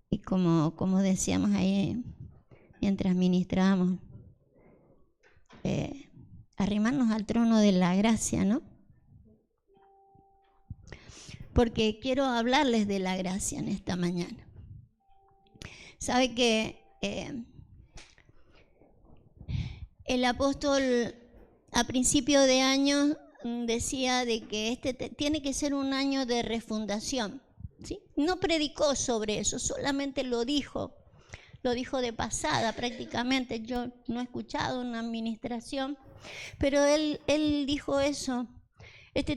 Y como decíamos ahí mientras ministrábamos, arrimarnos al trono de la gracia, ¿no? Porque quiero hablarles de la gracia en esta mañana. Sabe que el apóstol a principio de año decía de que tiene que ser un año de refundación, ¿sí? No predicó sobre eso, solamente lo dijo de pasada prácticamente. Yo no he escuchado una administración, pero él dijo eso.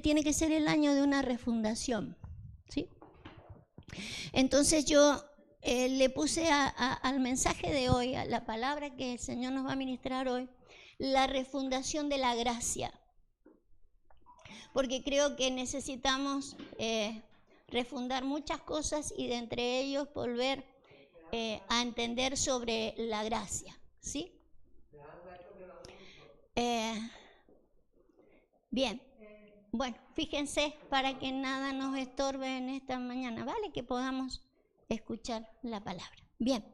Tiene que ser el año de una refundación, ¿sí? Entonces yo le puse al mensaje de hoy, a la palabra que el Señor nos va a ministrar hoy, la refundación de la gracia. Porque creo que necesitamos refundar muchas cosas y de entre ellos volver a entender sobre la gracia, ¿sí? Bien. Bueno, fíjense para que nada nos estorbe en esta mañana, ¿vale? Que podamos escuchar la palabra. Bien,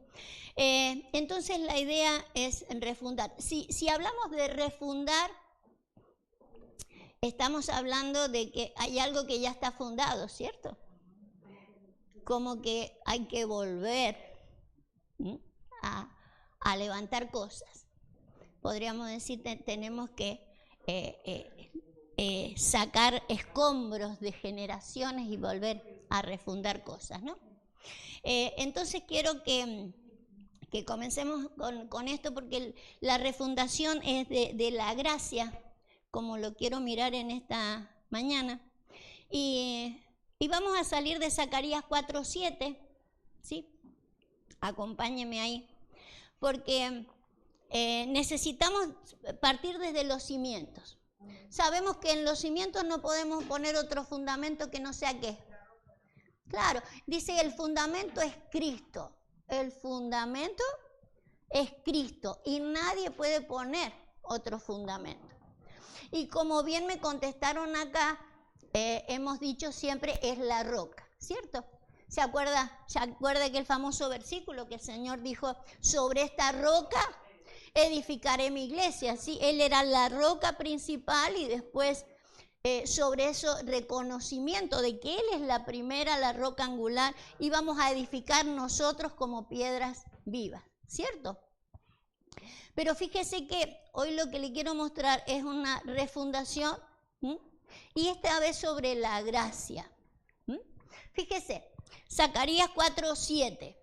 entonces la idea es refundar. Si hablamos de refundar, estamos hablando de que hay algo que ya está fundado, ¿cierto? Como que hay que volver a levantar cosas. Podríamos decir que tenemos que sacar escombros de generaciones y volver a refundar cosas, ¿no? Entonces quiero que comencemos con esto, porque la refundación es de la gracia, como lo quiero mirar en esta mañana. Y vamos a salir de Zacarías 4:7, ¿sí? Acompáñenme ahí, porque necesitamos partir desde los cimientos. Sabemos que en los cimientos no podemos poner otro fundamento que no sea ¿qué? Claro, dice el fundamento es Cristo. El fundamento es Cristo y nadie puede poner otro fundamento. Y como bien me contestaron acá, hemos dicho siempre es la roca, ¿cierto? ¿Se acuerda que el famoso versículo que el Señor dijo, sobre esta roca edificaré mi iglesia? ¿Sí? Él era la roca principal y después sobre eso reconocimiento de que Él es la primera, la roca angular, y vamos a edificar nosotros como piedras vivas, ¿cierto? Pero fíjese que hoy lo que le quiero mostrar es una refundación, y esta vez sobre la gracia. Fíjese, Zacarías 4:7.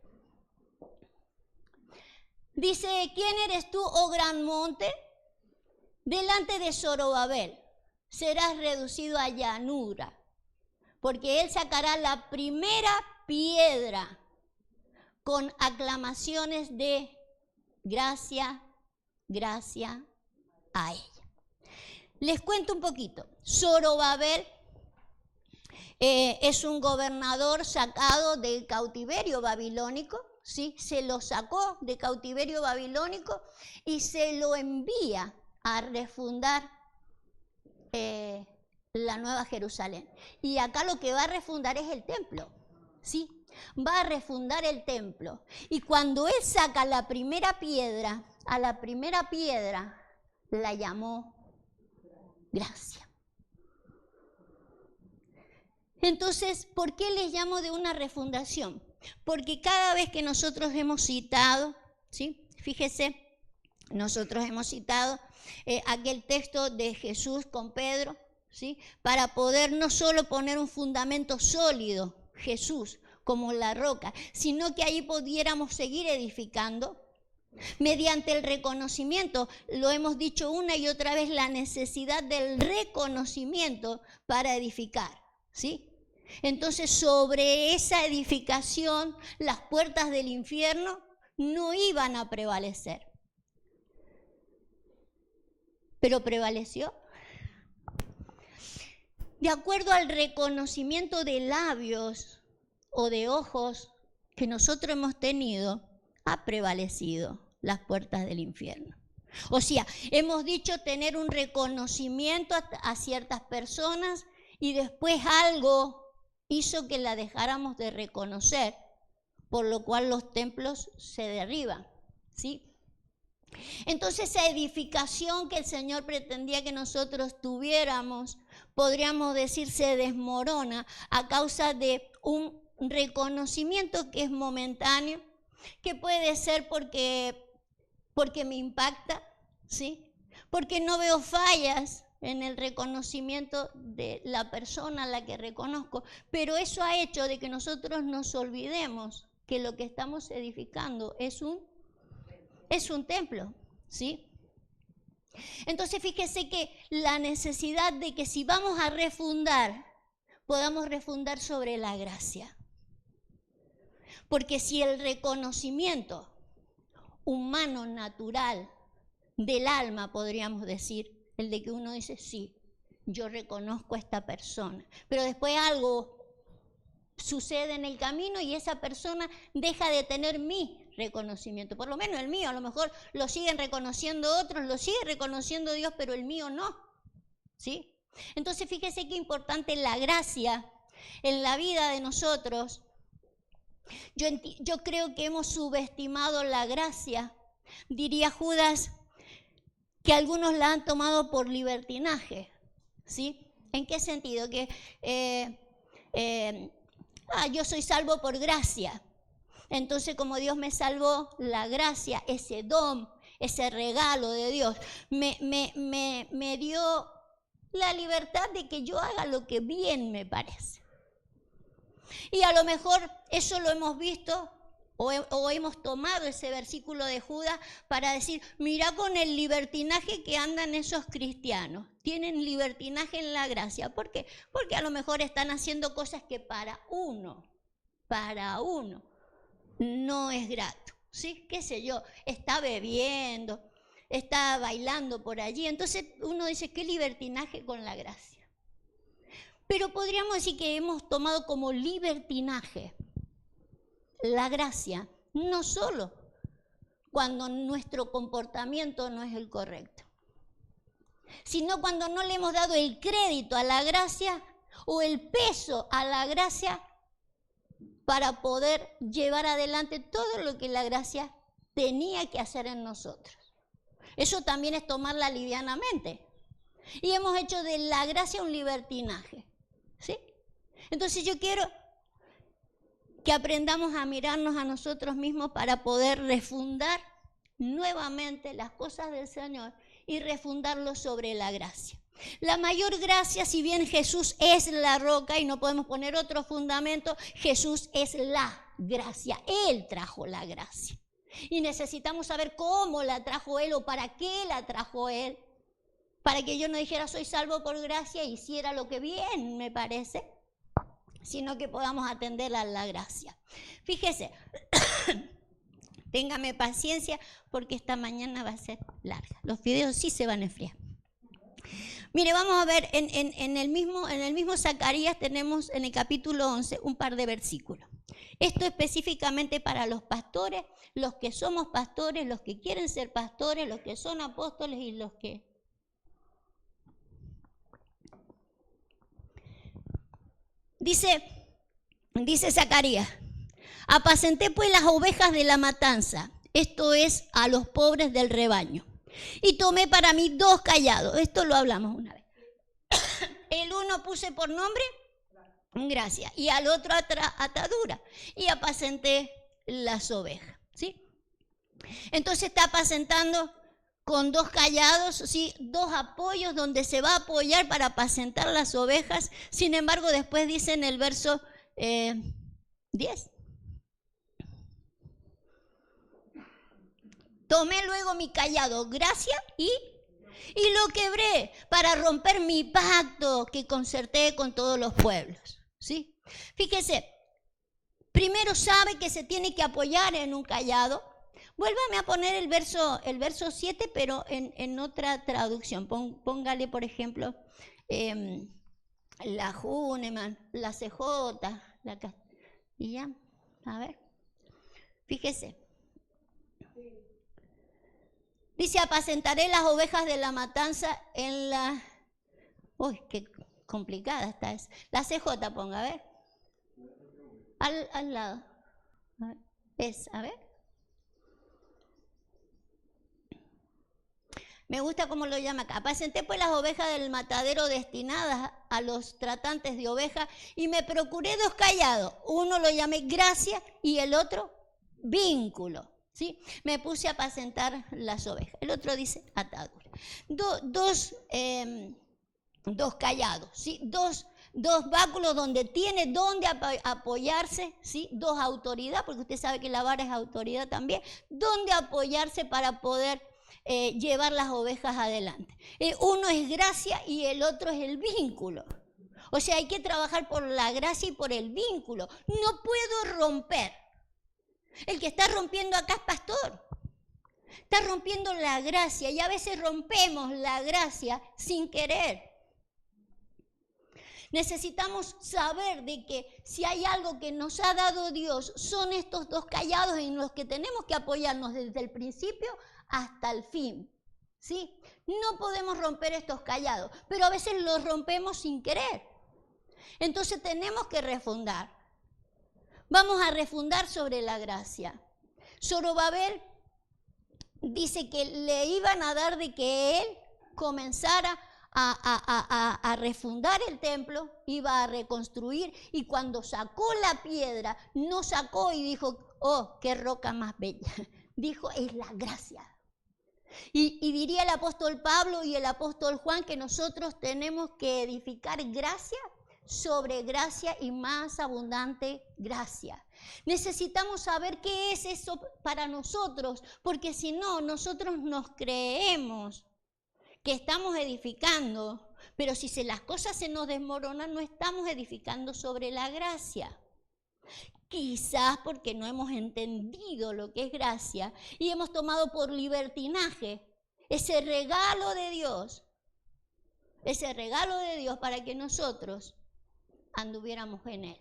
Dice, ¿quién eres tú, oh gran monte? Delante de Zorobabel serás reducido a llanura, porque él sacará la primera piedra con aclamaciones de gracia, gracia a ella. Les cuento un poquito. Zorobabel es un gobernador sacado del cautiverio babilónico, ¿sí? Se lo sacó de cautiverio babilónico y se lo envía a refundar la Nueva Jerusalén. Y acá lo que va a refundar es el templo, ¿sí? Va a refundar el templo. Y cuando él saca la primera piedra, a la primera piedra la llamó gracia. Entonces, ¿por qué les llamo de una refundación? Porque cada vez que nosotros hemos citado, ¿sí? Fíjese, nosotros hemos citado aquel texto de Jesús con Pedro, ¿sí? Para poder no solo poner un fundamento sólido, Jesús, como la roca, sino que ahí pudiéramos seguir edificando mediante el reconocimiento. Lo hemos dicho una y otra vez, la necesidad del reconocimiento para edificar, ¿sí? Entonces, sobre esa edificación, las puertas del infierno no iban a prevalecer. Pero prevaleció. De acuerdo al reconocimiento de labios o de ojos que nosotros hemos tenido, ha prevalecido las puertas del infierno. O sea, hemos dicho tener un reconocimiento a ciertas personas y después algo hizo que la dejáramos de reconocer, por lo cual los templos se derriban, ¿sí? Entonces esa edificación que el Señor pretendía que nosotros tuviéramos, podríamos decir, se desmorona a causa de un reconocimiento que es momentáneo, que puede ser porque me impacta, ¿sí? Porque no veo fallas en el reconocimiento de la persona a la que reconozco, pero eso ha hecho de que nosotros nos olvidemos que lo que estamos edificando es un templo, ¿sí? Entonces fíjese que la necesidad de que si vamos a refundar, podamos refundar sobre la gracia. Porque si el reconocimiento humano, natural, del alma, podríamos decir, el de que uno dice, sí, yo reconozco a esta persona, pero después algo sucede en el camino y esa persona deja de tener mi reconocimiento, por lo menos el mío, a lo mejor lo siguen reconociendo otros, lo sigue reconociendo Dios, pero el mío no, ¿sí? Entonces fíjese qué importante la gracia en la vida de nosotros. Yo creo que hemos subestimado la gracia, diría Judas, que algunos la han tomado por libertinaje, ¿sí? ¿En qué sentido? Que yo soy salvo por gracia. Entonces, como Dios me salvó, la gracia, ese don, ese regalo de Dios, me dio la libertad de que yo haga lo que bien me parece. Y a lo mejor eso lo hemos visto o hemos tomado ese versículo de Judas para decir, mira con el libertinaje que andan esos cristianos, tienen libertinaje en la gracia. ¿Por qué? Porque a lo mejor están haciendo cosas que para uno no es grato, ¿sí? ¿Qué sé yo? Está bebiendo, está bailando por allí. Entonces uno dice, ¿qué libertinaje con la gracia? Pero podríamos decir que hemos tomado como libertinaje la gracia, no solo cuando nuestro comportamiento no es el correcto, sino cuando no le hemos dado el crédito a la gracia o el peso a la gracia para poder llevar adelante todo lo que la gracia tenía que hacer en nosotros. Eso también es tomarla livianamente. Y hemos hecho de la gracia un libertinaje, ¿sí? Entonces yo quiero que aprendamos a mirarnos a nosotros mismos para poder refundar nuevamente las cosas del Señor y refundarlo sobre la gracia. La mayor gracia, si bien Jesús es la roca y no podemos poner otro fundamento, Jesús es la gracia. Él trajo la gracia. Y necesitamos saber cómo la trajo Él o para qué la trajo Él. Para que yo no dijera soy salvo por gracia e hiciera lo que bien me parece, sino que podamos atender a la gracia. Fíjese, téngame paciencia porque esta mañana va a ser larga. Los videos sí se van a enfriar. Mire, vamos a ver, en el mismo Zacarías tenemos en el capítulo 11 un par de versículos. Esto específicamente para los pastores, los que somos pastores, los que quieren ser pastores, los que son apóstoles y los que... Dice Zacarías, apacenté pues las ovejas de la matanza, esto es a los pobres del rebaño, y tomé para mí 2 callados, esto lo hablamos una vez. El uno puse por nombre, gracia, y al otro atadura, y apacenté las ovejas, ¿sí? Entonces está apacentando con 2 callados, ¿sí? 2 apoyos donde se va a apoyar para apacentar las ovejas. Sin embargo, después dice en el verso 10. Tomé luego mi callado, gracia, y lo quebré para romper mi pacto que concerté con todos los pueblos, ¿sí? Fíjese, primero sabe que se tiene que apoyar en un callado. Vuélvame a poner el verso 7, pero en otra traducción. Póngale, por ejemplo, la Huneman, la CJ, y ya, a ver, fíjese. Dice, apacentaré las ovejas de la matanza en la... Uy, qué complicada esta es. La CJ, ponga, a ver. Al lado. A ver. Me gusta cómo lo llama acá. Apacenté pues las ovejas del matadero destinadas a los tratantes de ovejas y me procuré 2 callados. Uno lo llamé gracia y el otro vínculo. ¿Sí? Me puse a apacentar las ovejas. El otro dice atadura. Dos callados, ¿sí? Dos báculos donde tiene donde apoyarse, ¿sí? 2 autoridades, porque usted sabe que la vara es autoridad también, donde apoyarse para poder llevar las ovejas adelante. Uno es gracia y el otro es el vínculo. O sea, hay que trabajar por la gracia y por el vínculo. No puedo romper. El que está rompiendo acá es pastor. Está rompiendo la gracia y a veces rompemos la gracia sin querer. Necesitamos saber de que si hay algo que nos ha dado Dios, son estos 2 callados en los que tenemos que apoyarnos desde el principio hasta el fin. ¿Sí? No podemos romper estos callados, pero a veces los rompemos sin querer. Entonces tenemos que refundar. Vamos a refundar sobre la gracia. Zorobabel dice que le iban a dar de que él comenzara a refundar el templo, iba a reconstruir, y cuando sacó la piedra, no sacó y dijo, oh, qué roca más bella. Dijo, es la gracia. Y diría el apóstol Pablo y el apóstol Juan que nosotros tenemos que edificar gracia sobre gracia y más abundante gracia. Necesitamos saber qué es eso para nosotros, porque si no, nosotros nos creemos que estamos edificando, pero si las cosas se nos desmoronan, no estamos edificando sobre la gracia. Quizás porque no hemos entendido lo que es gracia y hemos tomado por libertinaje ese regalo de Dios para que nosotros anduviéramos en él.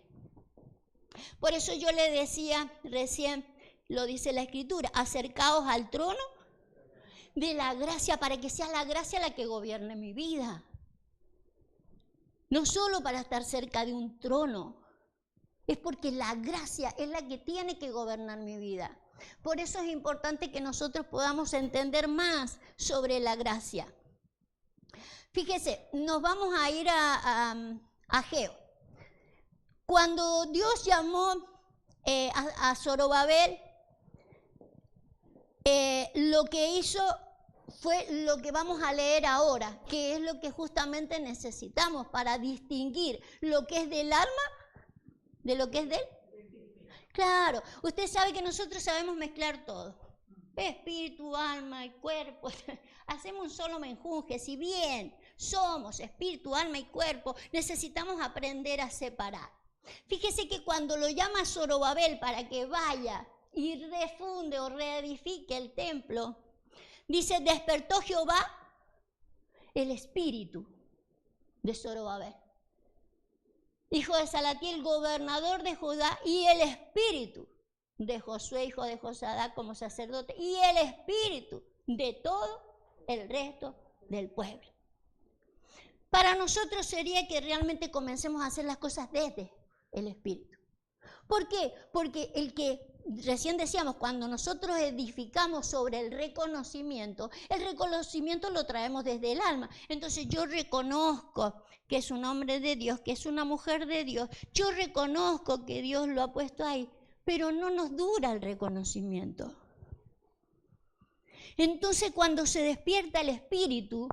Por eso yo le decía recién, lo dice la Escritura, acercaos al trono de la gracia para que sea la gracia la que gobierne mi vida. No solo para estar cerca de un trono, es porque la gracia es la que tiene que gobernar mi vida. Por eso es importante que nosotros podamos entender más sobre la gracia. Fíjese, nos vamos a ir a Ageo. Cuando Dios llamó a Zorobabel, lo que hizo fue lo que vamos a leer ahora, que es lo que justamente necesitamos para distinguir lo que es del alma de lo que es del. Claro, usted sabe que nosotros sabemos mezclar todo. Espíritu, alma y cuerpo. Hacemos un solo menjunje. Si bien somos espíritu, alma y cuerpo, necesitamos aprender a separar. Fíjese que cuando lo llama Zorobabel para que vaya y refunde o reedifique el templo, dice, despertó Jehová el espíritu de Zorobabel, hijo de Salatiel, gobernador de Judá, y el espíritu de Josué, hijo de Josadá, como sacerdote, y el espíritu de todo el resto del pueblo. Para nosotros sería que realmente comencemos a hacer las cosas desde el espíritu. ¿Por qué? Porque recién decíamos, cuando nosotros edificamos sobre el reconocimiento lo traemos desde el alma. Entonces yo reconozco que es un hombre de Dios, que es una mujer de Dios. Yo reconozco que Dios lo ha puesto ahí, pero no nos dura el reconocimiento. Entonces cuando se despierta el espíritu,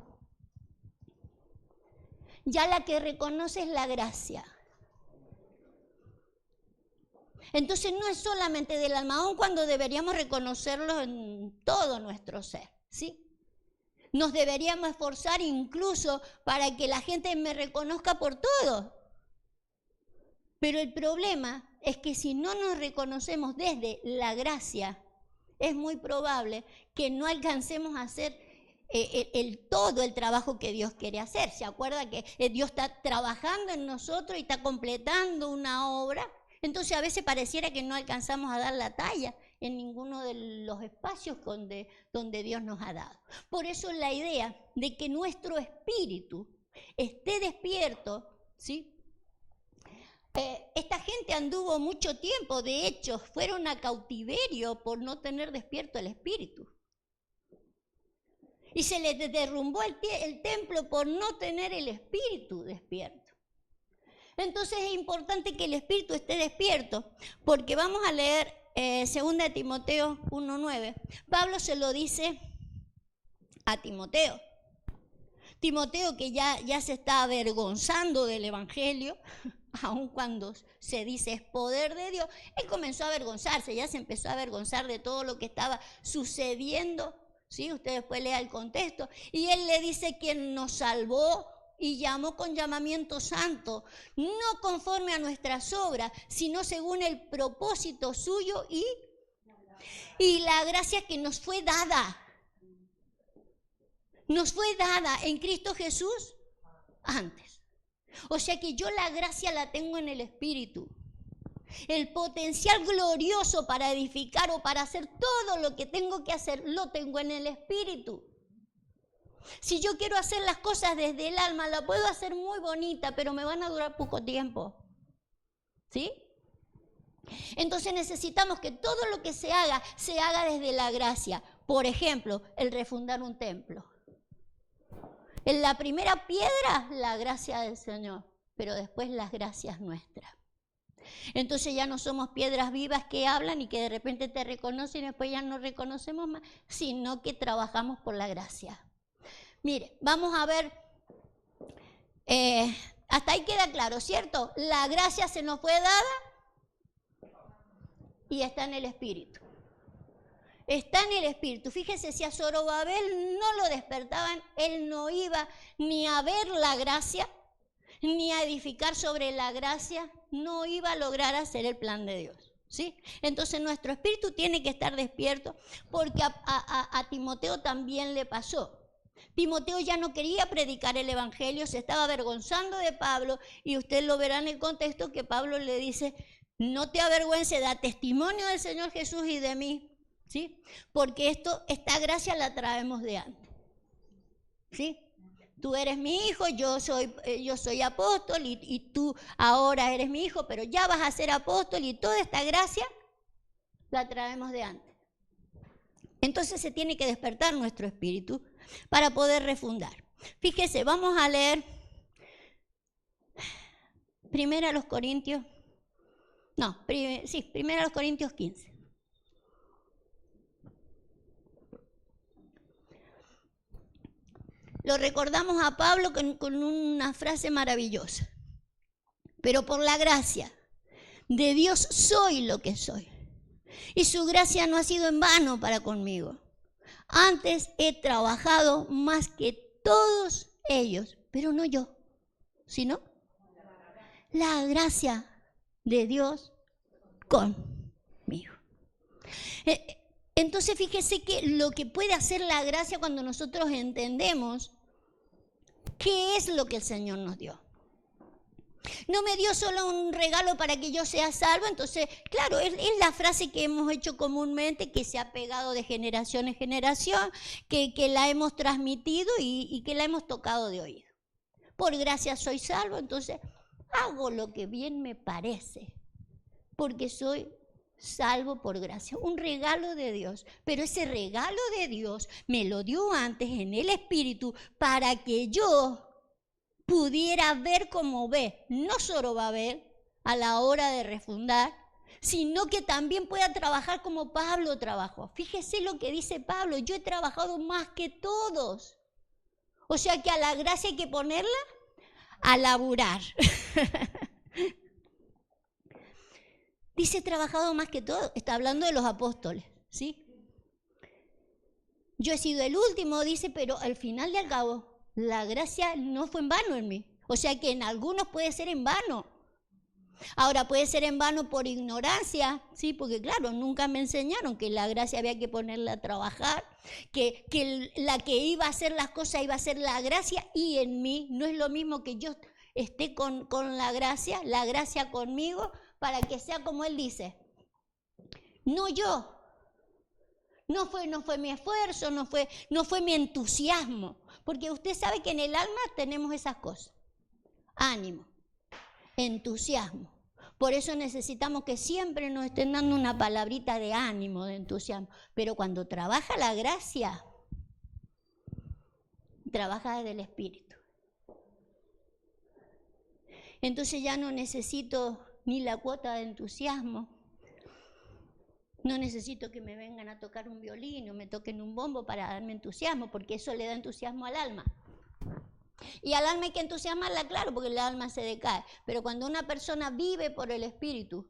ya la que reconoce es la gracia. Entonces no es solamente del alma, aun cuando deberíamos reconocerlo en todo nuestro ser, ¿sí? Nos deberíamos esforzar incluso para que la gente me reconozca por todo. Pero el problema es que si no nos reconocemos desde la gracia, es muy probable que no alcancemos a hacer todo el trabajo que Dios quiere hacer. ¿Se acuerda que Dios está trabajando en nosotros y está completando una obra? Entonces a veces pareciera que no alcanzamos a dar la talla en ninguno de los espacios donde Dios nos ha dado. Por eso la idea de que nuestro espíritu esté despierto, ¿sí?, esta gente anduvo mucho tiempo, de hecho, fueron a cautiverio por no tener despierto el espíritu. Y se les derrumbó el templo por no tener el espíritu despierto. Entonces es importante que el espíritu esté despierto, porque vamos a leer 2 Timoteo 1:9. Pablo se lo dice a Timoteo. Timoteo, que ya se está avergonzando del evangelio, aun cuando se dice es poder de Dios, él comenzó a avergonzarse, ya se empezó a avergonzar de todo lo que estaba sucediendo. ¿Sí? Usted después lea el contexto. Y él le dice: quien nos salvó y llamó con llamamiento santo, no conforme a nuestras obras, sino según el propósito suyo y la gracia que nos fue dada. Nos fue dada en Cristo Jesús antes. O sea que yo la gracia la tengo en el Espíritu. El potencial glorioso para edificar o para hacer todo lo que tengo que hacer, lo tengo en el Espíritu. Si yo quiero hacer las cosas desde el alma, la puedo hacer muy bonita, pero me van a durar poco tiempo. ¿Sí? Entonces necesitamos que todo lo que se haga desde la gracia. Por ejemplo, el refundar un templo. En la primera piedra, la gracia del Señor, pero después las gracias nuestras. Entonces ya no somos piedras vivas que hablan y que de repente te reconocen y después ya no reconocemos más, sino que trabajamos por la gracia. Mire, vamos a ver, hasta ahí queda claro, ¿cierto? La gracia se nos fue dada y está en el Espíritu. Está en el Espíritu. Fíjese, si a Zorobabel no lo despertaban, él no iba ni a ver la gracia, ni a edificar sobre la gracia, no iba a lograr hacer el plan de Dios. ¿Sí? Entonces nuestro espíritu tiene que estar despierto, porque a Timoteo también le pasó. Timoteo ya no quería predicar el evangelio, se estaba avergonzando de Pablo, y usted lo verá en el contexto que Pablo le dice: no te avergüences, da testimonio del Señor Jesús y de mí. ¿Sí? Porque esta gracia la traemos de antes. ¿Sí? Tú eres mi hijo, yo soy apóstol y tú ahora eres mi hijo, pero ya vas a ser apóstol, y toda esta gracia la traemos de antes. Entonces se tiene que despertar nuestro espíritu para poder refundar. Fíjese, vamos a leer 1 Corintios 15. Lo recordamos a Pablo con una frase maravillosa. Pero por la gracia de Dios soy lo que soy. Y su gracia no ha sido en vano para conmigo. Antes he trabajado más que todos ellos, pero no yo, sino la gracia de Dios conmigo. Entonces fíjese que lo que puede hacer la gracia cuando nosotros entendemos qué es lo que el Señor nos dio. No me dio solo un regalo para que yo sea salvo. Entonces, claro, es la frase que hemos hecho comúnmente, que se ha pegado de generación en generación, que la hemos transmitido y que la hemos tocado de oído. Por gracia soy salvo, entonces hago lo que bien me parece, porque soy salvo por gracia, un regalo de Dios. Pero ese regalo de Dios me lo dio antes en el Espíritu para que yo pudiera ver como ve, no Zorobabel a la hora de refundar, sino que también pueda trabajar como Pablo trabajó. Fíjese lo que dice Pablo: yo he trabajado más que todos. O sea que a la gracia hay que ponerla a laburar. Dice trabajado más que todo, está hablando de los apóstoles, ¿sí? Yo he sido el último, dice, pero al final y al cabo, la gracia no fue en vano en mí. O sea que en algunos puede ser en vano. Ahora puede ser en vano por ignorancia, ¿sí? Porque claro, nunca me enseñaron que la gracia había que ponerla a trabajar, que la que iba a hacer las cosas iba a ser la gracia, y en mí no es lo mismo que yo esté con la gracia conmigo, para que sea como él dice. No yo. No fue mi esfuerzo, no fue mi entusiasmo. Porque usted sabe que en el alma tenemos esas cosas. Ánimo, entusiasmo, Por eso necesitamos que siempre nos estén dando una palabrita de ánimo, de entusiasmo. Pero cuando trabaja la gracia, trabaja desde el Espíritu. Entonces ya no necesito ni la cuota de entusiasmo. No necesito que me vengan a tocar un violín o me toquen un bombo para darme entusiasmo, porque eso le da entusiasmo al alma. Y al alma hay que entusiasmarla, claro, porque el alma se decae. Pero cuando una persona vive por el Espíritu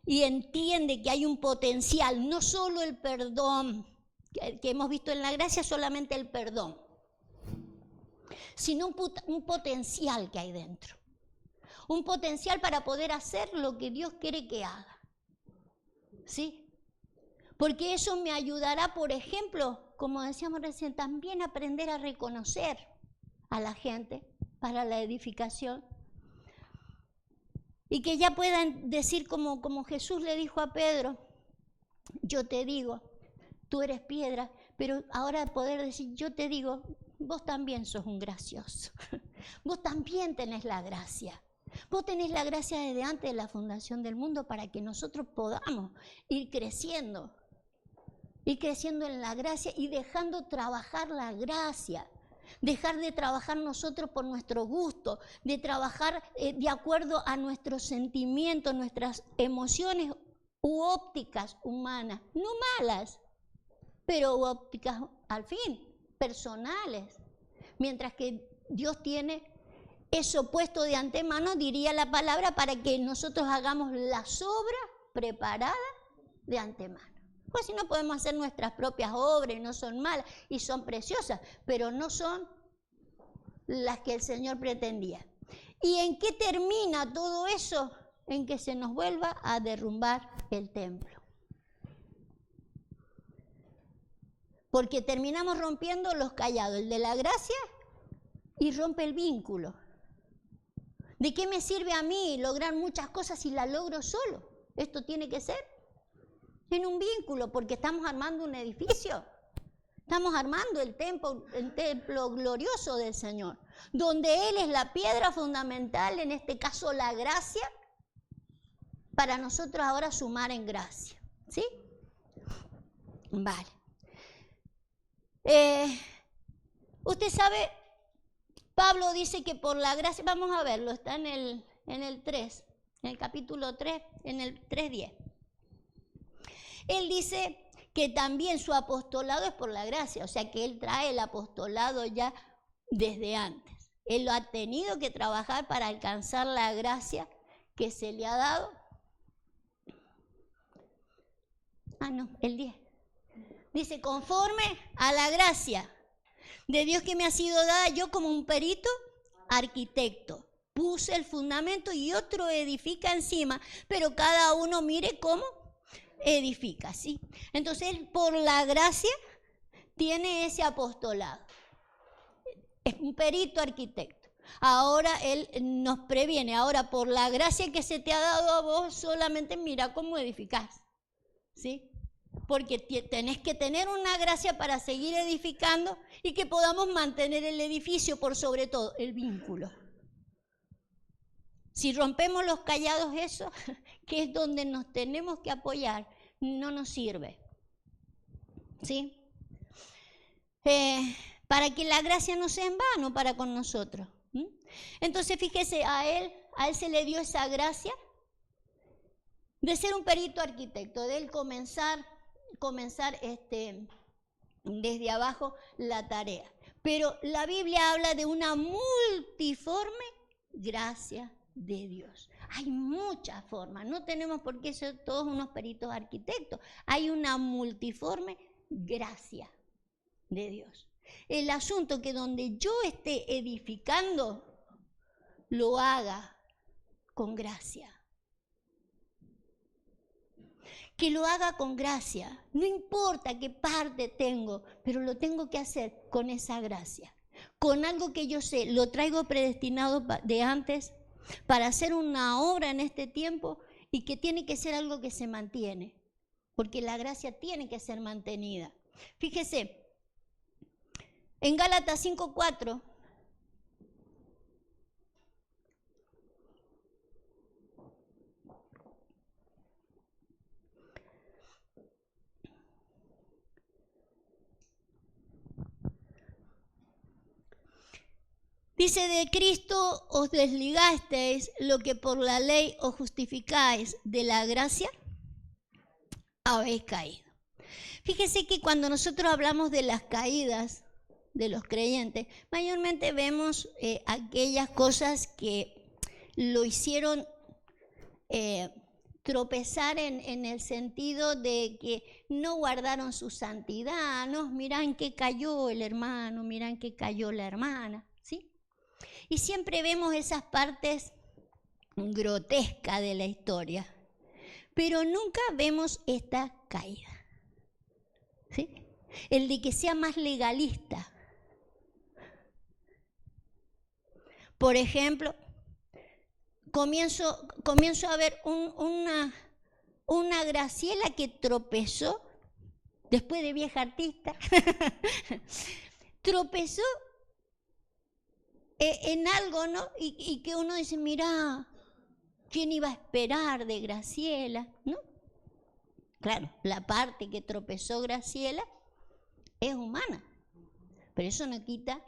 y entiende que hay un potencial, no solo el perdón, que hemos visto en la gracia, solamente el perdón, sino un potencial que hay dentro. Un potencial para poder hacer lo que Dios quiere que haga. ¿Sí? Porque eso me ayudará, por ejemplo, como decíamos recién, también aprender a reconocer a la gente para la edificación. Y que ya puedan decir como Jesús le dijo a Pedro, yo te digo, tú eres piedra, pero ahora poder decir, yo te digo, vos también sos un gracioso. Vos también tenés la gracia. Vos tenés la gracia desde antes de la fundación del mundo para que nosotros podamos ir creciendo en la gracia y dejando trabajar la gracia. Dejar de trabajar nosotros por nuestro gusto, de trabajar de acuerdo a nuestros sentimientos, nuestras emociones u ópticas humanas, no malas, pero ópticas al fin, personales. Mientras que Dios tiene eso puesto de antemano, diría la palabra, para que nosotros hagamos las obras preparadas de antemano. Pues si no podemos hacer nuestras propias obras y no son malas y son preciosas, pero no son las que el Señor pretendía. ¿Y en qué termina todo eso? En que se nos vuelva a derrumbar el templo. Porque terminamos rompiendo los callados, el de la gracia, y rompe el vínculo. ¿De qué me sirve a mí lograr muchas cosas si las logro solo? Esto tiene que ser en un vínculo, porque estamos armando un edificio. Estamos armando el templo glorioso del Señor, donde Él es la piedra fundamental, en este caso la gracia, para nosotros ahora sumar en gracia. ¿Sí? Vale. Usted sabe, Pablo dice que por la gracia, vamos a verlo, está en el 3, en el capítulo 3, en el 3:10. Él dice que también su apostolado es por la gracia, o sea que él trae el apostolado ya desde antes. Él lo ha tenido que trabajar para alcanzar la gracia que se le ha dado. El 10. Dice, conforme a la gracia de Dios que me ha sido dada, yo como un perito arquitecto puse el fundamento y otro edifica encima, pero cada uno mire cómo edifica, ¿sí? Entonces él por la gracia tiene ese apostolado, es un perito arquitecto. Ahora él nos previene, ahora por la gracia que se te ha dado a vos, solamente mira cómo edificás, ¿sí? Porque tenés que tener una gracia para seguir edificando y que podamos mantener el edificio, por sobre todo el vínculo. Si rompemos los callados, eso, que es donde nos tenemos que apoyar, no nos sirve. ¿Sí? Para que la gracia no sea en vano para con nosotros. Entonces, fíjese, a él se le dio esa gracia de ser un perito arquitecto, de él comenzar desde abajo la tarea. Pero la Biblia habla de una multiforme gracia de Dios. Hay muchas formas, no tenemos por qué ser todos unos peritos arquitectos. Hay una multiforme gracia de Dios. El asunto que donde yo esté edificando, lo haga con gracia. Que lo haga con gracia. No importa qué parte tengo, pero lo tengo que hacer con esa gracia. Con algo que yo sé, lo traigo predestinado de antes para hacer una obra en este tiempo y que tiene que ser algo que se mantiene. Porque la gracia tiene que ser mantenida. Fíjese, en Gálatas 5:4, Dice, de Cristo os desligasteis, lo que por la ley os justificáis, de la gracia habéis caído. Fíjese que cuando nosotros hablamos de las caídas de los creyentes, mayormente vemos aquellas cosas que lo hicieron tropezar en el sentido de que no guardaron su santidad, ¿no? Miran que cayó el hermano, miran que cayó la hermana, ¿sí? Y siempre vemos esas partes grotescas de la historia, pero nunca vemos esta caída, ¿sí? El de que sea más legalista. Por ejemplo, comienzo a ver una Graciela que tropezó, después de vieja artista, tropezó en algo, ¿no? Y que uno dice, mira, ¿quién iba a esperar de Graciela? ¿No? Claro, la parte que tropezó Graciela es humana, pero eso no quita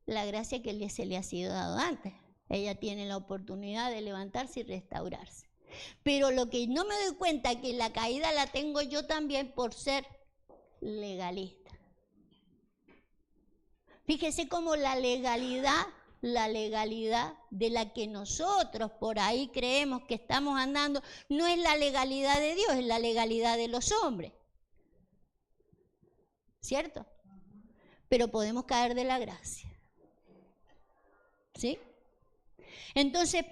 la gracia que se le ha sido dado antes. Ella tiene la oportunidad de levantarse y restaurarse. Pero lo que no me doy cuenta es que la caída la tengo yo también por ser legalista. Fíjese cómo la legalidad de la que nosotros por ahí creemos que estamos andando, no es la legalidad de Dios, es la legalidad de los hombres. ¿Cierto? Pero podemos caer de la gracia. ¿Sí? Entonces,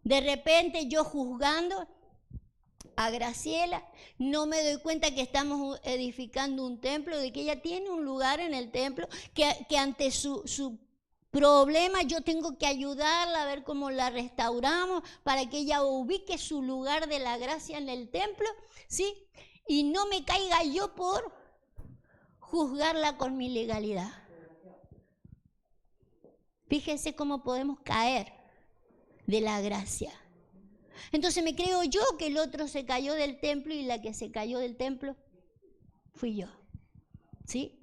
de repente yo juzgando a Graciela, no me doy cuenta que estamos edificando un templo, de que ella tiene un lugar en el templo, que ante su problema yo tengo que ayudarla a ver cómo la restauramos para que ella ubique su lugar de la gracia en el templo, ¿sí? Y no me caiga yo por juzgarla con mi legalidad. Fíjense cómo podemos caer de la gracia. Entonces me creo yo que el otro se cayó del templo y la que se cayó del templo fui yo. ¿Sí?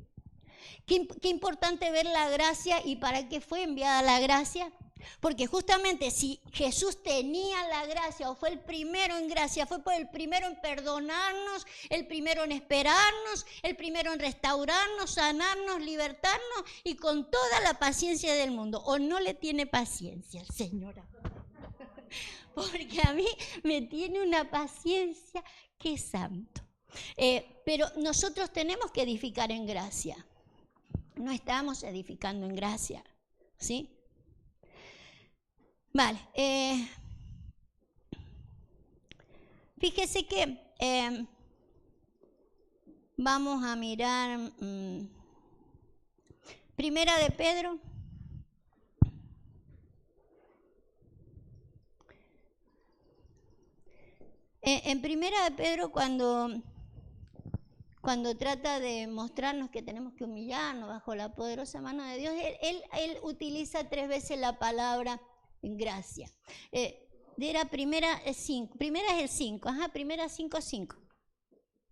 Qué importante ver la gracia y para qué fue enviada la gracia. Porque justamente si Jesús tenía la gracia o fue el primero en gracia, fue el primero en perdonarnos, el primero en esperarnos, el primero en restaurarnos, sanarnos, libertarnos y con toda la paciencia del mundo. ¿O no le tiene paciencia el Señor? Porque a mí me tiene una paciencia que es santo. Pero nosotros tenemos que edificar en gracia. No estamos edificando en gracia, ¿sí? Vale. Fíjese que vamos a mirar Primera de Pedro. En Primera de Pedro, cuando trata de mostrarnos que tenemos que humillarnos bajo la poderosa mano de Dios, él utiliza 3 veces la palabra gracia. Era primera es el 5, primera 5:5.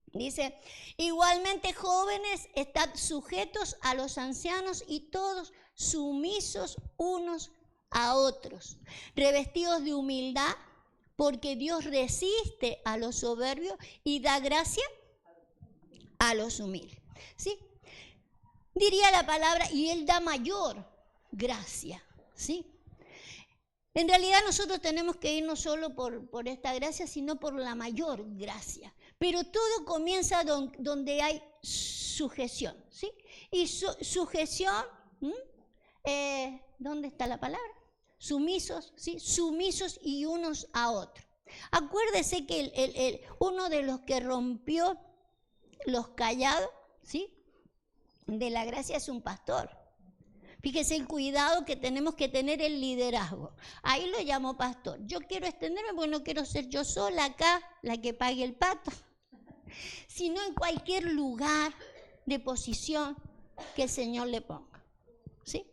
Dice, igualmente jóvenes, estad sujetos a los ancianos y todos sumisos unos a otros, revestidos de humildad, porque Dios resiste a los soberbios y da gracia a los humildes. ¿Sí? Diría la palabra, y Él da mayor gracia. ¿Sí? En realidad nosotros tenemos que ir no solo por esta gracia, sino por la mayor gracia. Pero todo comienza donde hay sujeción. ¿Sí? Y sujeción, ¿dónde está la palabra? Sumisos, ¿sí? Sumisos y unos a otros. Acuérdese que uno de los que rompió los callados, ¿sí? De la gracia es un pastor. Fíjese el cuidado que tenemos que tener el liderazgo. Ahí lo llamo pastor. Yo quiero extenderme porque no quiero ser yo sola acá la que pague el pato, sino en cualquier lugar de posición que el Señor le ponga. ¿Sí?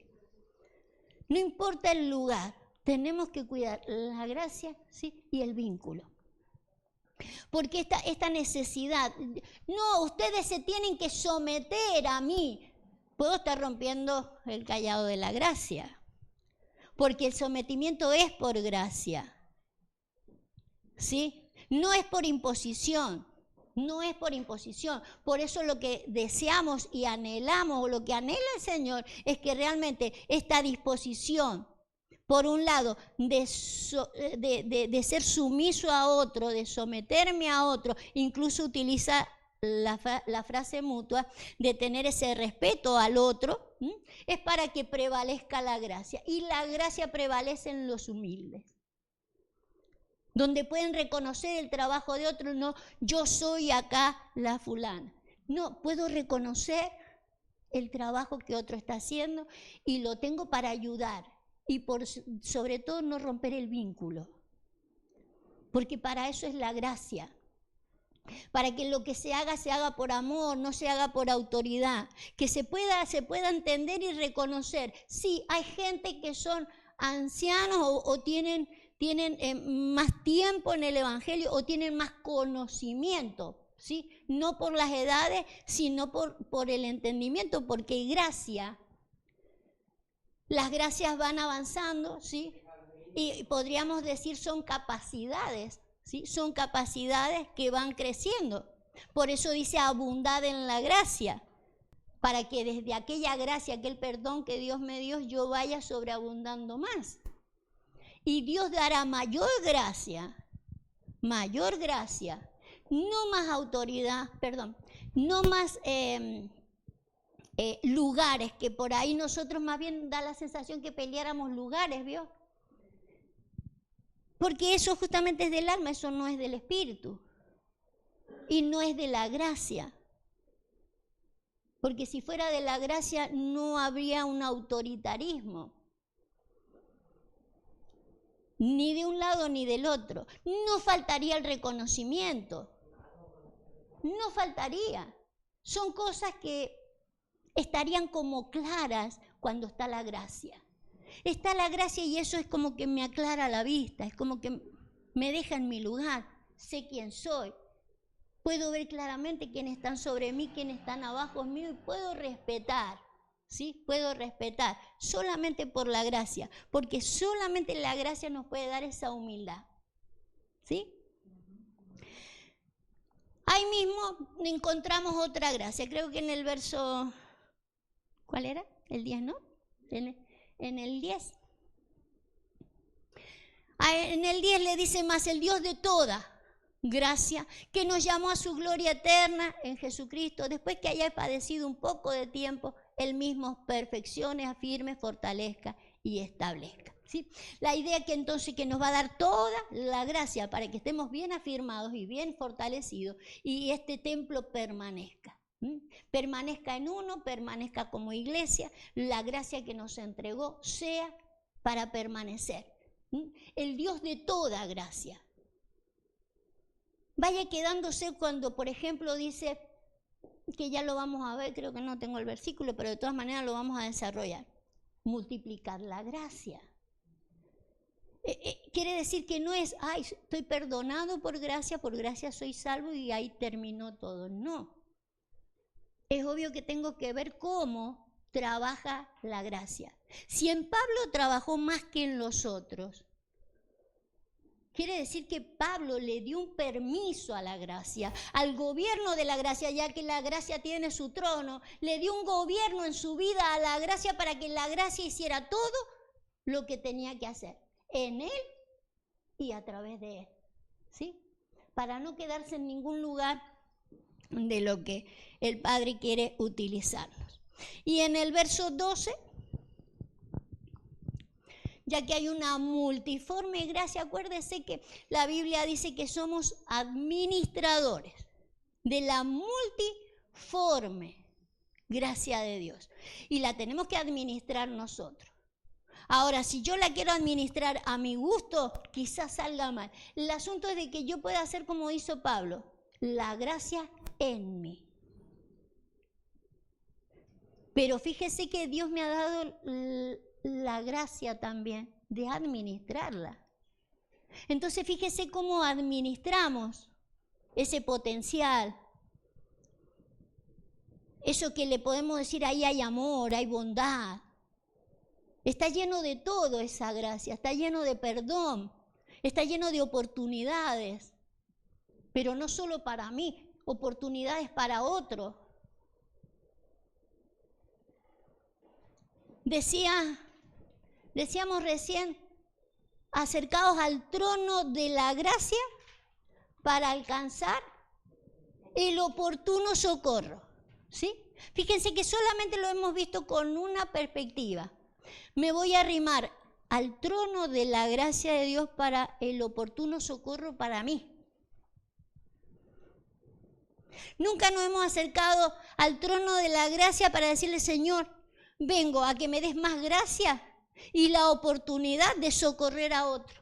No importa el lugar, tenemos que cuidar la gracia, ¿sí? Y el vínculo. Porque esta necesidad, no, ustedes se tienen que someter a mí. puedo estar rompiendo el callado de la gracia, porque el sometimiento es por gracia, ¿sí? No es por imposición, no es por imposición. Por eso lo que deseamos y anhelamos, o lo que anhela el Señor, es que realmente esta disposición, por un lado, de ser sumiso a otro, de someterme a otro, incluso utiliza la frase mutua, de tener ese respeto al otro, es para que prevalezca la gracia. Y la gracia prevalece en los humildes, donde pueden reconocer el trabajo de otro. No, yo soy acá la fulana. No, puedo reconocer el trabajo que otro está haciendo y lo tengo para ayudar. Y sobre todo no romper el vínculo, porque para eso es la gracia, para que lo que se haga por amor, no se haga por autoridad, que se pueda entender y reconocer. Sí, hay gente que son ancianos o tienen más tiempo en el Evangelio o tienen más conocimiento, ¿sí? No por las edades, sino por el entendimiento, porque hay gracia. Las gracias van avanzando, ¿sí? Y podríamos decir son capacidades, ¿sí? Son capacidades que van creciendo. Por eso dice abundad en la gracia, para que desde aquella gracia, aquel perdón que Dios me dio, yo vaya sobreabundando más. Y Dios dará mayor gracia, no más autoridad, no más lugares, que por ahí nosotros más bien da la sensación que peleáramos lugares, ¿vio? Porque eso justamente es del alma, eso no es del espíritu. Y no es de la gracia. Porque si fuera de la gracia no habría un autoritarismo. Ni de un lado ni del otro. No faltaría el reconocimiento. No faltaría. Son cosas que estarían como claras cuando está la gracia. Está la gracia y eso es como que me aclara la vista, es como que me deja en mi lugar, sé quién soy, puedo ver claramente quiénes están sobre mí, quiénes están abajo mío y puedo respetar, ¿sí? Puedo respetar solamente por la gracia, porque solamente la gracia nos puede dar esa humildad, ¿sí? Ahí mismo encontramos otra gracia, creo que en el verso, ¿cuál era? El 10, ¿no? En el 10. En el 10 le dice más el Dios de toda gracia, que nos llamó a su gloria eterna en Jesucristo, después que haya padecido un poco de tiempo, Él mismo perfeccione, afirme, fortalezca y establezca. ¿Sí? La idea que entonces que nos va a dar toda la gracia para que estemos bien afirmados y bien fortalecidos y este templo permanezca. Permanezca en uno, permanezca como iglesia, la gracia que nos entregó sea para permanecer. El Dios de toda gracia. Vaya quedándose cuando, por ejemplo, dice, que ya lo vamos a ver, creo que no tengo el versículo, pero de todas maneras lo vamos a desarrollar. Multiplicar la gracia. Quiere decir que no es, ay, estoy perdonado por gracia soy salvo y ahí terminó todo. No. Es obvio que tengo que ver cómo trabaja la gracia. Si en Pablo trabajó más que en los otros, quiere decir que Pablo le dio un permiso a la gracia, al gobierno de la gracia, ya que la gracia tiene su trono, le dio un gobierno en su vida a la gracia para que la gracia hiciera todo lo que tenía que hacer, en él y a través de él, ¿sí? Para no quedarse en ningún lugar de lo que el Padre quiere utilizarnos. Y en el verso 12, ya que hay una multiforme gracia, acuérdese que la Biblia dice que somos administradores de la multiforme gracia de Dios. Y la tenemos que administrar nosotros. Ahora, si yo la quiero administrar a mi gusto, quizás salga mal. El asunto es de que yo pueda hacer como hizo Pablo, la gracia en mí. Pero fíjese que Dios me ha dado la gracia también de administrarla. Entonces fíjese cómo administramos ese potencial, eso que le podemos decir, ahí hay amor, hay bondad. Está lleno de todo esa gracia, está lleno de perdón, está lleno de oportunidades, pero no solo para mí, oportunidades para otros. Decíamos recién, acercaos al trono de la gracia para alcanzar el oportuno socorro, ¿sí? Fíjense que solamente lo hemos visto con una perspectiva. Me voy a arrimar al trono de la gracia de Dios para el oportuno socorro para mí. Nunca nos hemos acercado al trono de la gracia para decirle, Señor, vengo a que me des más gracia y la oportunidad de socorrer a otro.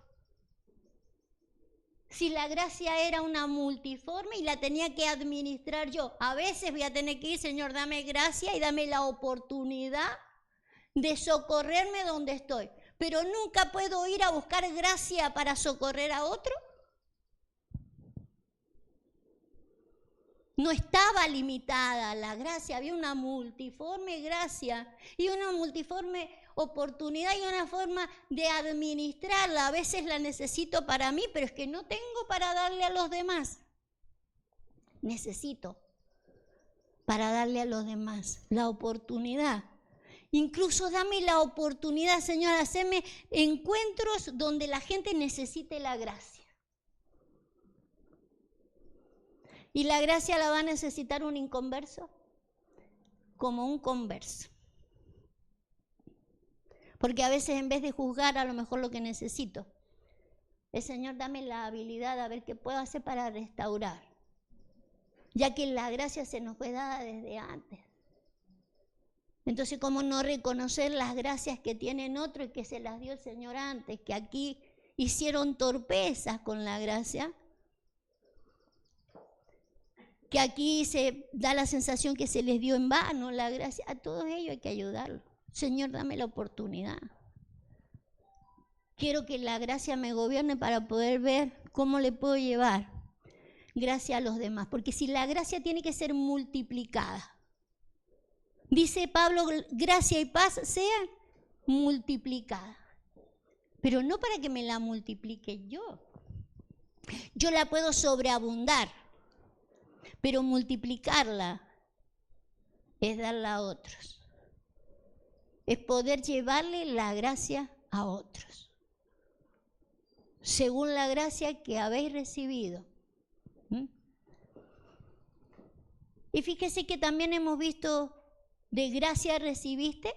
Si la gracia era una multiforme y la tenía que administrar yo, a veces voy a tener que ir, Señor, dame gracia y dame la oportunidad de socorrerme donde estoy. Pero nunca puedo ir a buscar gracia para socorrer a otro. No estaba limitada la gracia, había una multiforme gracia y una multiforme oportunidad y una forma de administrarla. A veces la necesito para mí, pero es que no tengo para darle a los demás. Necesito para darle a los demás la oportunidad. Incluso dame la oportunidad, Señor, hacerme encuentros donde la gente necesite la gracia. ¿Y la gracia la va a necesitar un inconverso? Como un converso. Porque a veces en vez de juzgar a lo mejor lo que necesito, el Señor dame la habilidad a ver qué puedo hacer para restaurar. Ya que la gracia se nos fue dada desde antes. Entonces, ¿cómo no reconocer las gracias que tienen otros y que se las dio el Señor antes? Que aquí hicieron torpezas con la gracia. Que aquí se da la sensación que se les dio en vano la gracia. A todos ellos hay que ayudarlos. Señor, dame la oportunidad. Quiero que la gracia me gobierne para poder ver cómo le puedo llevar gracia a los demás. Porque si la gracia tiene que ser multiplicada. Dice Pablo, gracia y paz sean multiplicadas. Pero no para que me la multiplique yo. Yo la puedo sobreabundar. Pero multiplicarla es darla a otros. Es poder llevarle la gracia a otros. Según la gracia que habéis recibido. Y fíjese que también hemos visto de gracia recibiste.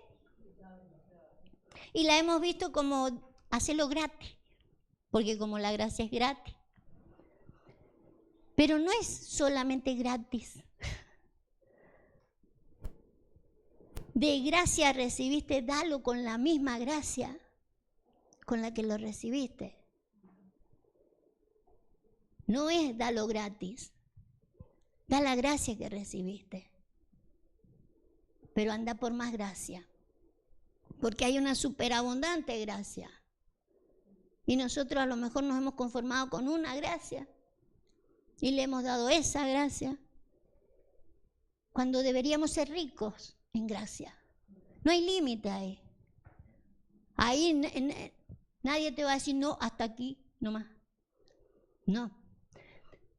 Y la hemos visto como hacerlo gratis. Porque como la gracia es gratis. Pero no es solamente gratis. De gracia recibiste, dalo con la misma gracia con la que lo recibiste. No es dalo gratis. Da la gracia que recibiste. Pero anda por más gracia. Porque hay una superabundante gracia. Y nosotros a lo mejor nos hemos conformado con una gracia. Y le hemos dado esa gracia, cuando deberíamos ser ricos en gracia. No hay límite ahí. Ahí nadie te va a decir, no, hasta aquí, no más. No.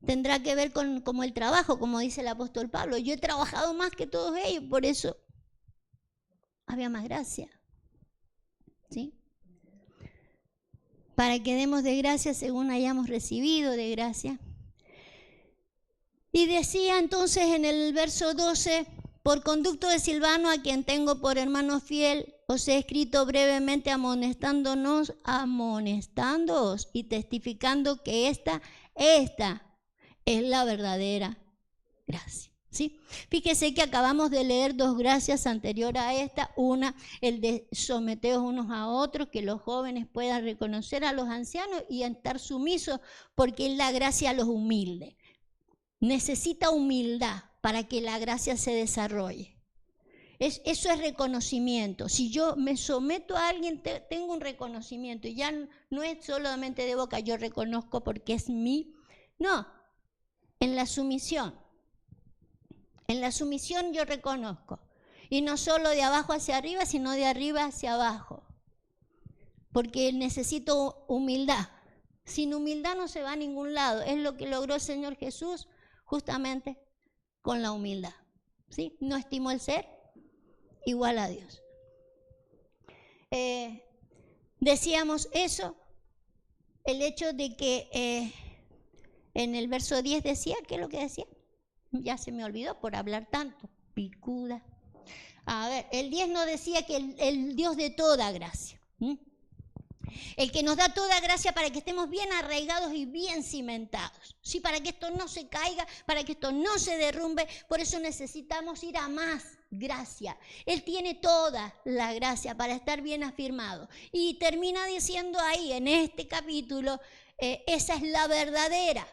Tendrá que ver con como el trabajo, como dice el apóstol Pablo. Yo he trabajado más que todos ellos, por eso había más gracia. ¿Sí? Para que demos de gracia según hayamos recibido de gracia. Y decía entonces en el verso 12, por conducto de Silvano, a quien tengo por hermano fiel, os he escrito brevemente amonestándoos y testificando que esta es la verdadera gracia. ¿Sí? Fíjese que acabamos de leer dos gracias anteriores a esta. Una, el de someteos unos a otros, que los jóvenes puedan reconocer a los ancianos y estar sumisos, porque es la gracia a los humildes. Necesita humildad para que la gracia se desarrolle. Eso es reconocimiento. Si yo me someto a alguien, tengo un reconocimiento. Y ya no es solamente de boca, yo reconozco porque es mí. No, en la sumisión. En la sumisión yo reconozco. Y no solo de abajo hacia arriba, sino de arriba hacia abajo. Porque necesito humildad. Sin humildad no se va a ningún lado. Es lo que logró el Señor Jesús justamente con la humildad. ¿Sí? No estimó el ser igual a Dios. Decíamos eso, el hecho de que en el verso 10 decía, ¿qué es lo que decía? Ya se me olvidó por hablar tanto, picuda. A ver, el 10 nos decía que el Dios de toda gracia, el que nos da toda gracia para que estemos bien arraigados y bien cimentados, ¿sí? Para que esto no se caiga, para que esto no se derrumbe, por eso necesitamos ir a más gracia. Él tiene toda la gracia para estar bien afirmado. Y termina diciendo ahí, en este capítulo, esa es la verdadera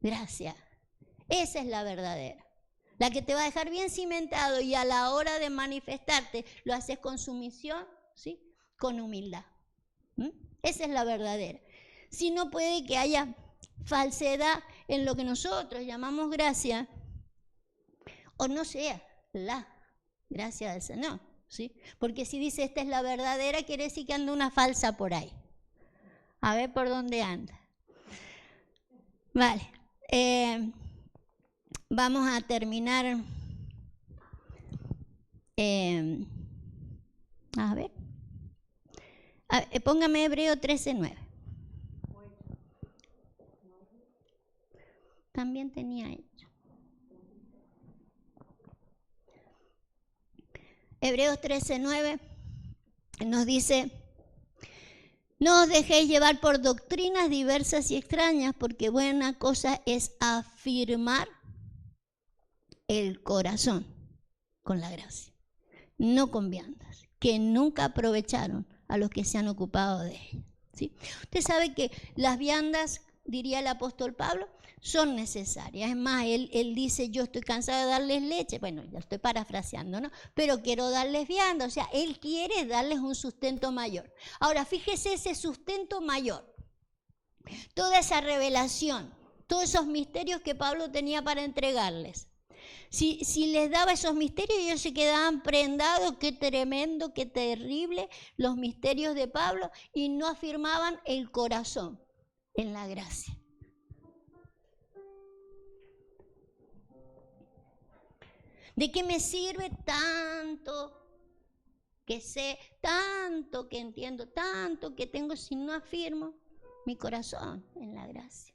gracia. Esa es la verdadera. La que te va a dejar bien cimentado y a la hora de manifestarte lo haces con sumisión, ¿sí? Con humildad. Esa es la verdadera. Si no, puede que haya falsedad en lo que nosotros llamamos gracia, o no sea la gracia del Señor, ¿sí? Porque si dice esta es la verdadera, quiere decir que anda una falsa por ahí. A ver por dónde anda. Vale. Vamos a terminar. A ver. Póngame Hebreo 13:9. También tenía hecho. Hebreos 13:9 nos dice: no os dejéis llevar por doctrinas diversas y extrañas, porque buena cosa es afirmar el corazón con la gracia, no con viandas, que nunca aprovecharon a los que se han ocupado de ella. ¿Sí? Usted sabe que las viandas, diría el apóstol Pablo, son necesarias. Es más, él dice, yo estoy cansado de darles leche. Bueno, ya estoy parafraseando, ¿no? Pero quiero darles vianda. O sea, él quiere darles un sustento mayor. Ahora, fíjese ese sustento mayor. Toda esa revelación, todos esos misterios que Pablo tenía para entregarles. Si les daba esos misterios, ellos se quedaban prendados, qué tremendo, qué terrible, los misterios de Pablo, y no afirmaban el corazón en la gracia. ¿De qué me sirve tanto que sé, tanto que entiendo, tanto que tengo si no afirmo mi corazón en la gracia?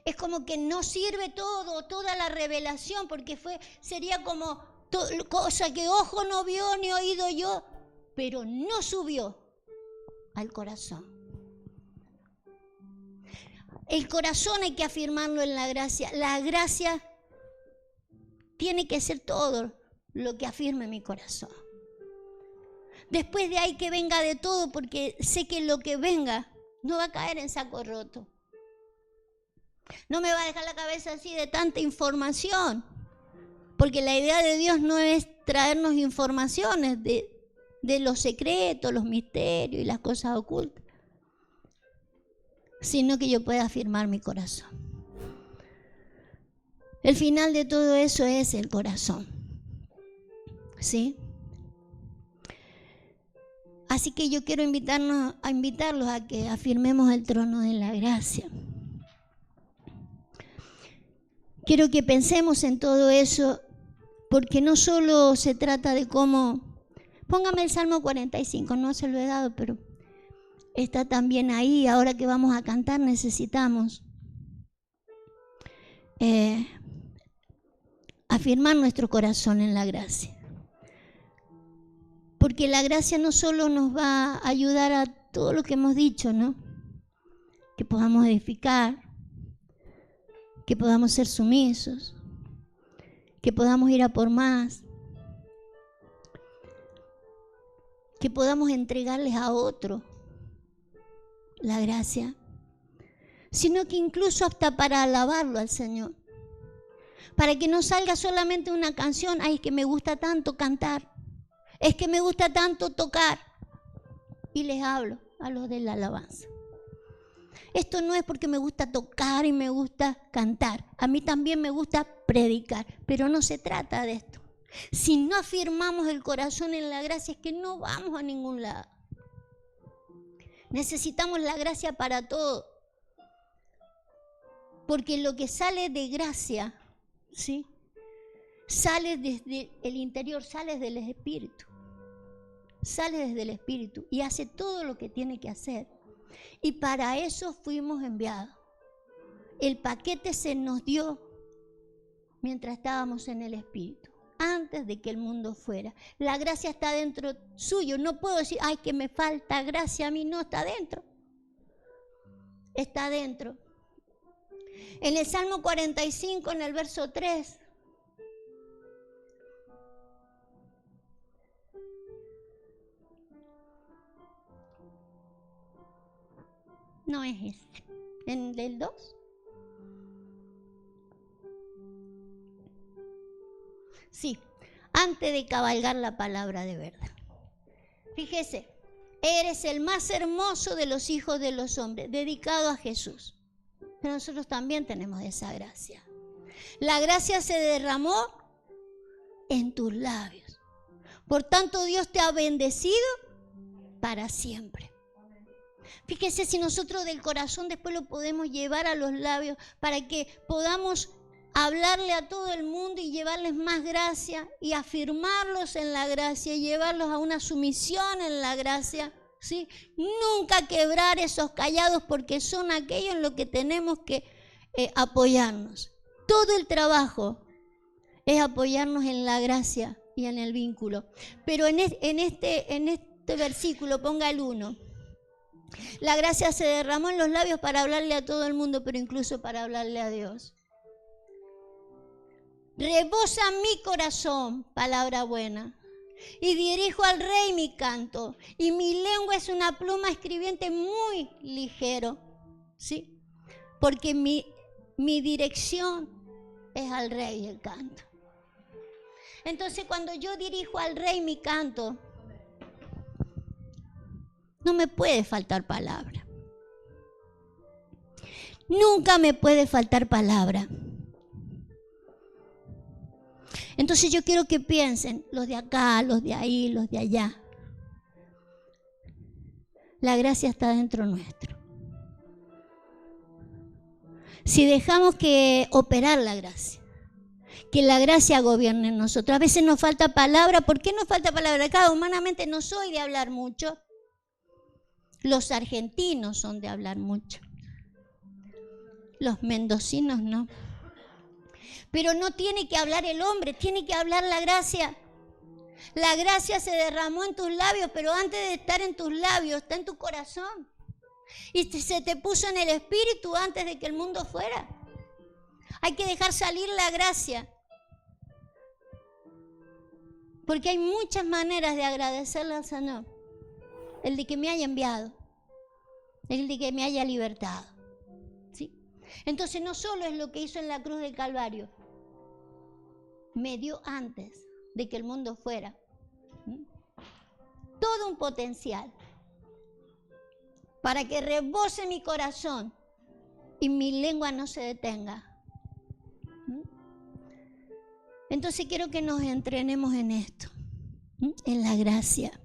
Es como que no sirve toda la revelación, porque sería como cosa que ojo no vio ni oído yo, pero no subió al corazón. El corazón hay que afirmarlo en la gracia. La gracia tiene que ser todo lo que afirme mi corazón. Después de ahí que venga de todo, porque sé que lo que venga no va a caer en saco roto. No me va a dejar la cabeza así de tanta información, porque la idea de Dios no es traernos informaciones de los secretos, los misterios y las cosas ocultas, sino que yo pueda afirmar mi corazón. El final de todo eso es el corazón, ¿sí? Así que yo quiero invitarlos a que afirmemos el trono de la gracia. Quiero que pensemos en todo eso, porque no solo se trata de cómo... Póngame el Salmo 45, no se lo he dado, pero está también ahí. Ahora que vamos a cantar necesitamos afirmar nuestro corazón en la gracia. Porque la gracia no solo nos va a ayudar a todo lo que hemos dicho, ¿no? Que podamos edificar, que podamos ser sumisos, que podamos ir a por más, que podamos entregarles a otro la gracia, sino que incluso hasta para alabarlo al Señor, para que no salga solamente una canción, ay, es que me gusta tanto cantar, es que me gusta tanto tocar, y les hablo a los de la alabanza. esto no es porque me gusta tocar y me gusta cantar. A mí también me gusta predicar, pero no se trata de esto. Si no afirmamos el corazón en la gracia, es que no vamos a ningún lado. Necesitamos la gracia para todo. Porque lo que sale de gracia, ¿sí?, sale desde el interior, sale del Espíritu. Sale desde el Espíritu y hace todo lo que tiene que hacer. Y para eso fuimos enviados. El paquete se nos dio mientras estábamos en el Espíritu, antes de que el mundo fuera. La gracia está dentro suyo. No puedo decir, ay, que me falta gracia a mí. No, está dentro. Está dentro. En el Salmo 45, en el verso 3. No es ese. ¿En el 2? Sí, antes de cabalgar la palabra de verdad. Fíjese, eres el más hermoso de los hijos de los hombres, dedicado a Jesús. Pero nosotros también tenemos esa gracia. La gracia se derramó en tus labios. Por tanto, Dios te ha bendecido para siempre. Fíjese si nosotros del corazón después lo podemos llevar a los labios para que podamos hablarle a todo el mundo y llevarles más gracia y afirmarlos en la gracia y llevarlos a una sumisión en la gracia, ¿sí? Nunca quebrar esos callados porque son aquellos en los que tenemos que apoyarnos. Todo el trabajo es apoyarnos en la gracia y en el vínculo. Pero en este versículo, ponga el 1. La gracia se derramó en los labios para hablarle a todo el mundo, pero incluso para hablarle a Dios. Rebosa mi corazón, palabra buena, y dirijo al Rey mi canto, y mi lengua es una pluma escribiente muy ligero, ¿sí? Porque mi dirección es al Rey el canto. Entonces, cuando yo dirijo al Rey mi canto, no me puede faltar palabra. Nunca me puede faltar palabra. Entonces yo quiero que piensen, los de acá, los de ahí, los de allá. La gracia está dentro nuestro. Si dejamos que operar la gracia, que la gracia gobierne en nosotros. A veces nos falta palabra. ¿Por qué nos falta palabra? Acá humanamente no soy de hablar mucho. Los argentinos son de hablar mucho. Los mendocinos no. Pero no tiene que hablar el hombre, tiene que hablar la gracia. La gracia se derramó en tus labios, pero antes de estar en tus labios, está en tu corazón. Y se te puso en el espíritu antes de que el mundo fuera. Hay que dejar salir la gracia. Porque hay muchas maneras de agradecerle al Señor. El de que me haya enviado, el de que me haya libertado, ¿sí? Entonces no solo es lo que hizo en la cruz del Calvario, me dio antes de que el mundo fuera, ¿sí?, todo un potencial para que rebose mi corazón y mi lengua no se detenga. ¿Sí? Entonces quiero que nos entrenemos en esto, ¿sí?, en la gracia.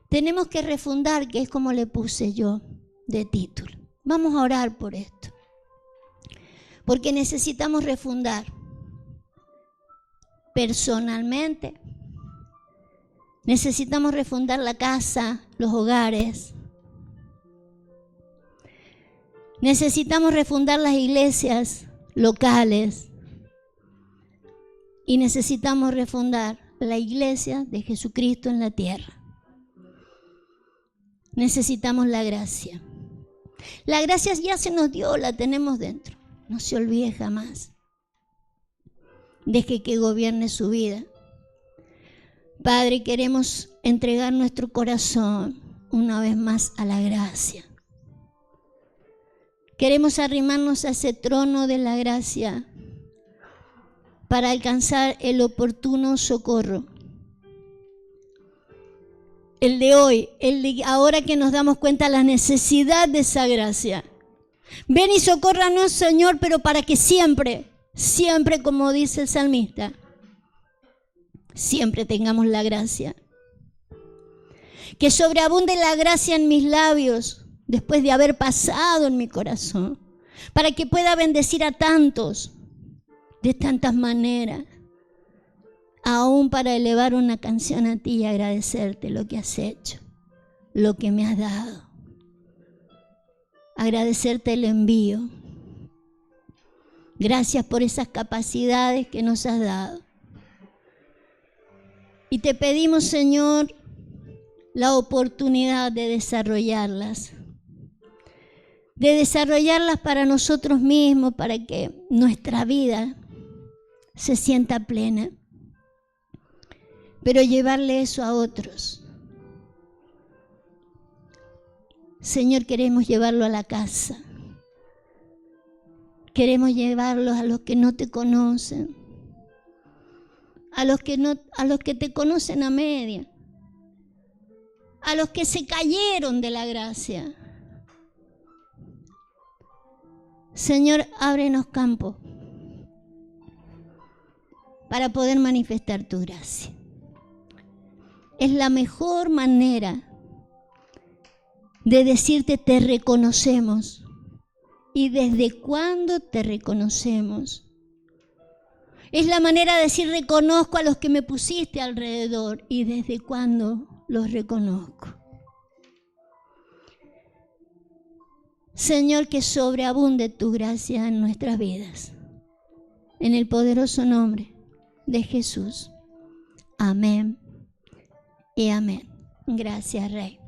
Tenemos que refundar, que es como le puse yo de título. Vamos a orar por esto. Porque necesitamos refundar personalmente. Necesitamos refundar la casa, los hogares. Necesitamos refundar las iglesias locales. Y necesitamos refundar la iglesia de Jesucristo en la tierra. Necesitamos la gracia. La gracia ya se nos dio, la tenemos dentro. No se olvide jamás. Deje que gobierne su vida. Padre, queremos entregar nuestro corazón una vez más a la gracia. Queremos arrimarnos a ese trono de la gracia para alcanzar el oportuno socorro. El de hoy, el de ahora que nos damos cuenta de la necesidad de esa gracia. Ven y socórranos, Señor, pero para que siempre, siempre, como dice el salmista, siempre tengamos la gracia. Que sobreabunde la gracia en mis labios después de haber pasado en mi corazón, para que pueda bendecir a tantos de tantas maneras, aún para elevar una canción a ti y agradecerte lo que has hecho, lo que me has dado. Agradecerte el envío. Gracias por esas capacidades que nos has dado. Y te pedimos, Señor, la oportunidad de desarrollarlas para nosotros mismos, para que nuestra vida se sienta plena, pero llevarle eso a otros. Señor, queremos llevarlo a la casa, queremos llevarlo a los que no te conocen, a los que te conocen a media, a los que se cayeron de la gracia. Señor, ábrenos campo para poder manifestar tu gracia. Es la mejor manera de decirte te reconocemos. ¿Y desde cuándo te reconocemos? Es la manera de decir reconozco a los que me pusiste alrededor. ¿Y desde cuándo los reconozco? Señor, que sobreabunde tu gracia en nuestras vidas. En el poderoso nombre de Jesús. Amén y amén. Gracias, Rey.